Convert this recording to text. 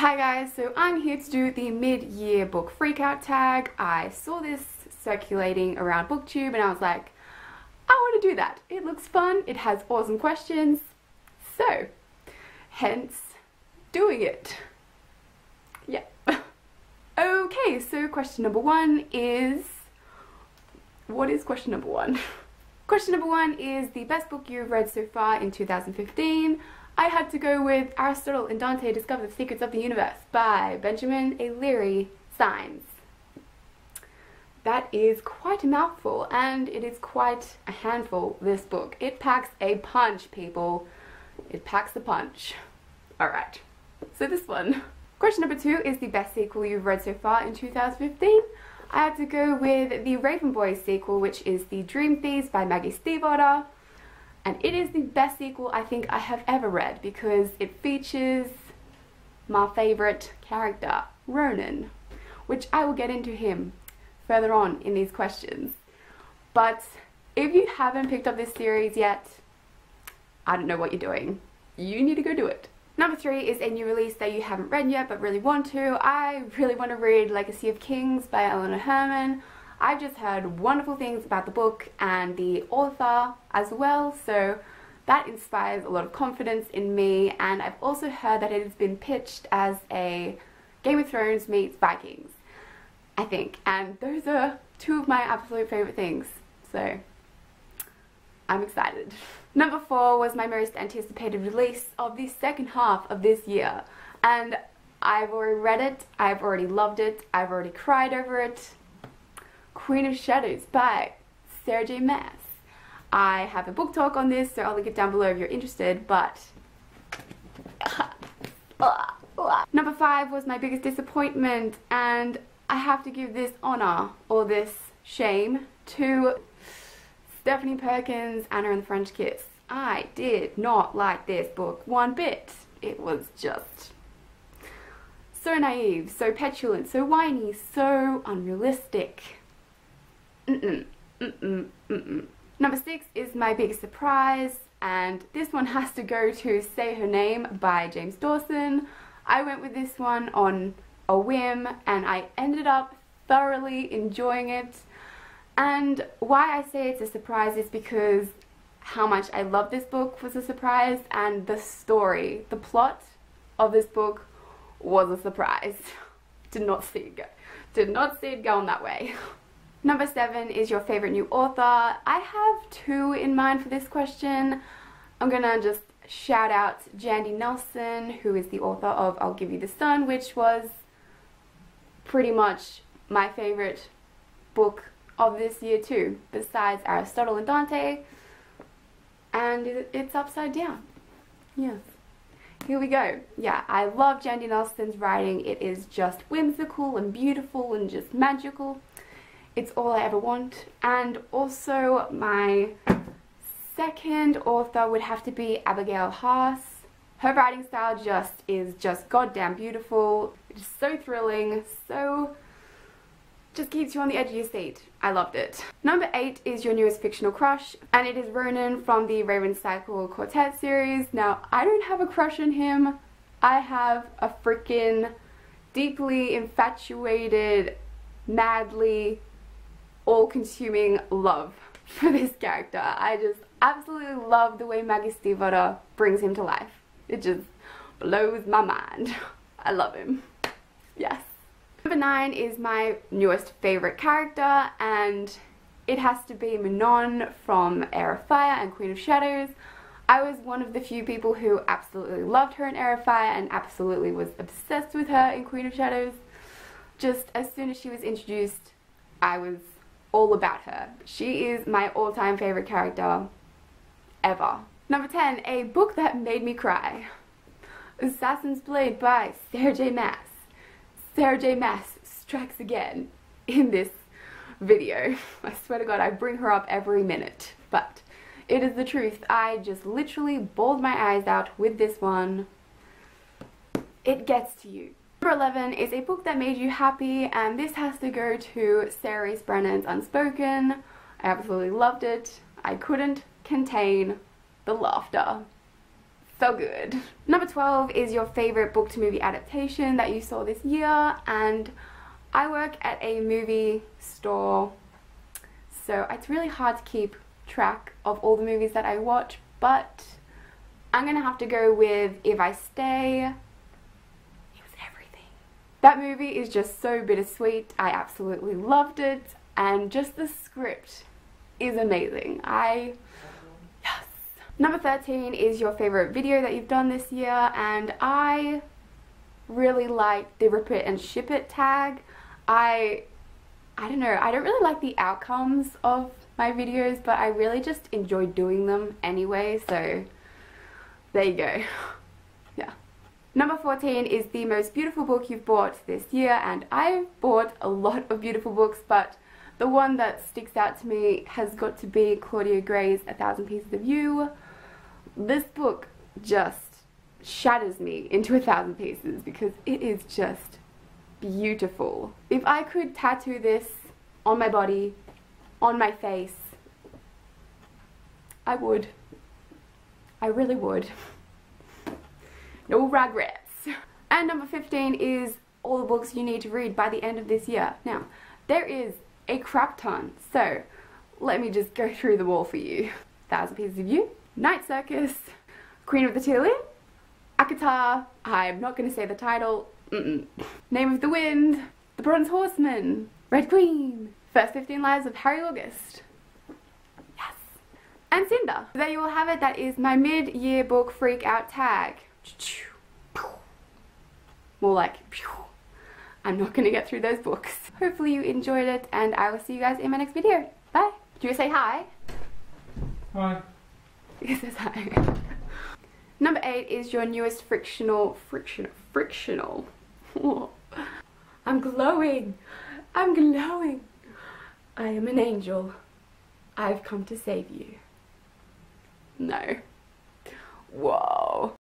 Hi guys, so I'm here to do the mid-year book freakout tag. I saw this circulating around BookTube and I was like, I want to do that. It looks fun, it has awesome questions, so hence doing it. Yeah. Okay, so question number one is, what is question number one? Question number one is the best book you've read so far in 2015. I had to go with Aristotle and Dante Discover the Secrets of the Universe by Benjamin A. Leary Signs. That is quite a mouthful, and it is quite a handful, this book. It packs a punch, people. It packs a punch. Alright, so this one. Question number two is the best sequel you've read so far in 2015. I had to go with the Raven Boys sequel, which is The Dream Thieves by Maggie Stiefvater. And it is the best sequel I think I have ever read because it features my favourite character, Ronan, which I will get into him further on in these questions. But if you haven't picked up this series yet, I don't know what you're doing. You need to go do it. Number three is a new release that you haven't read yet but really want to. I really want to read Legacy of Kings by Eleanor Herman. I've just heard wonderful things about the book and the author as well, so that inspires a lot of confidence in me. And I've also heard that it has been pitched as a Game of Thrones meets Vikings, I think, and those are two of my absolute favourite things, so I'm excited. Number four was my most anticipated release of the second half of this year, and I've already read it, I've already loved it, I've already cried over it. Queen of Shadows by Sarah J. Maas. I have a book talk on this, so I'll link it down below if you're interested, but number five was my biggest disappointment, and I have to give this honor, or this shame, to Stephanie Perkins' Anna and the French Kiss. I did not like this book one bit. It was just so naive, so petulant, so whiny, so unrealistic. Number six is my biggest surprise, and this one has to go to Say Her Name by James Dawson. I went with this one on a whim and I ended up thoroughly enjoying it. And why I say it's a surprise is because how much I love this book was a surprise, and the story, the plot of this book was a surprise. Did not see it go. Did not see it going that way. Number seven is your favourite new author. I have two in mind for this question. I'm gonna just shout out Jandy Nelson, who is the author of I'll Give You the Sun, which was pretty much my favourite book of this year too, besides Aristotle and Dante. And it's upside down. Yes. Here we go. Yeah, I love Jandy Nelson's writing. It is just whimsical and beautiful and just magical. It's all I ever want. And also my second author would have to be Abigail Haas. Her writing style is just goddamn beautiful. It's so thrilling, so just keeps you on the edge of your seat. I loved it. Number eight is your newest fictional crush, and it is Ronan from the Raven Cycle Quartet series. Now, I don't have a crush on him. I have a freaking deeply infatuated, madly all-consuming love for this character. I just absolutely love the way Maggie Stiefvater brings him to life. It just blows my mind. I love him. Yes. Number nine is my newest favourite character, and it has to be Manon from Heir of Fire and Queen of Shadows. I was one of the few people who absolutely loved her in Heir of Fire and absolutely was obsessed with her in Queen of Shadows. Just as soon as she was introduced, I was all about her. She is my all-time favourite character ever. Number 10, a book that made me cry. Assassin's Blade by Sarah J. Maas. Sarah J. Maas strikes again in this video. I swear to God, I bring her up every minute, but it is the truth. I just literally bawled my eyes out with this one. It gets to you. Number 11 is a book that made you happy, and this has to go to Sarah Rees Brennan's Unspoken. I absolutely loved it. I couldn't contain the laughter. so good. Number 12 is your favorite book to movie adaptation that you saw this year, and I work at a movie store, so it's really hard to keep track of all the movies that I watch, but I'm gonna have to go with If I Stay. It was everything. That movie is just so bittersweet. I absolutely loved it, and just the script is amazing. Yes. Number 13 is your favorite video that you've done this year, and I really like the Rip It and Ship It tag. I don't know, I don't really like the outcomes of my videos, but I really just enjoy doing them anyway, so there you go. Yeah. Number 14 is the most beautiful book you've bought this year, and I've bought a lot of beautiful books, but the one that sticks out to me has got to be Claudia Gray's 1,000 Pieces of You. This book just shatters me into 1,000 pieces because it is just beautiful. If I could tattoo this on my body, on my face, I would. I really would. No regrets. And number 15 is all the books you need to read by the end of this year. Now, there is a crap ton, so let me just go through them all for you. 1,000 Pieces of You, Night Circus, Queen of the Tearlin, ACOTAR, I'm not going to say the title, Name of the Wind, The Bronze Horseman, Red Queen, First 15 Lives of Harry August, yes, and Cinder. There you all have it. That is my mid-year book freak out tag. More like, I'm not going to get through those books. Hopefully you enjoyed it, and I will see you guys in my next video. Bye. Do you say hi? Hi. He says hi. Number 8 is your newest frictional. I'm glowing. I'm glowing. I am an angel. I've come to save you. No. Whoa.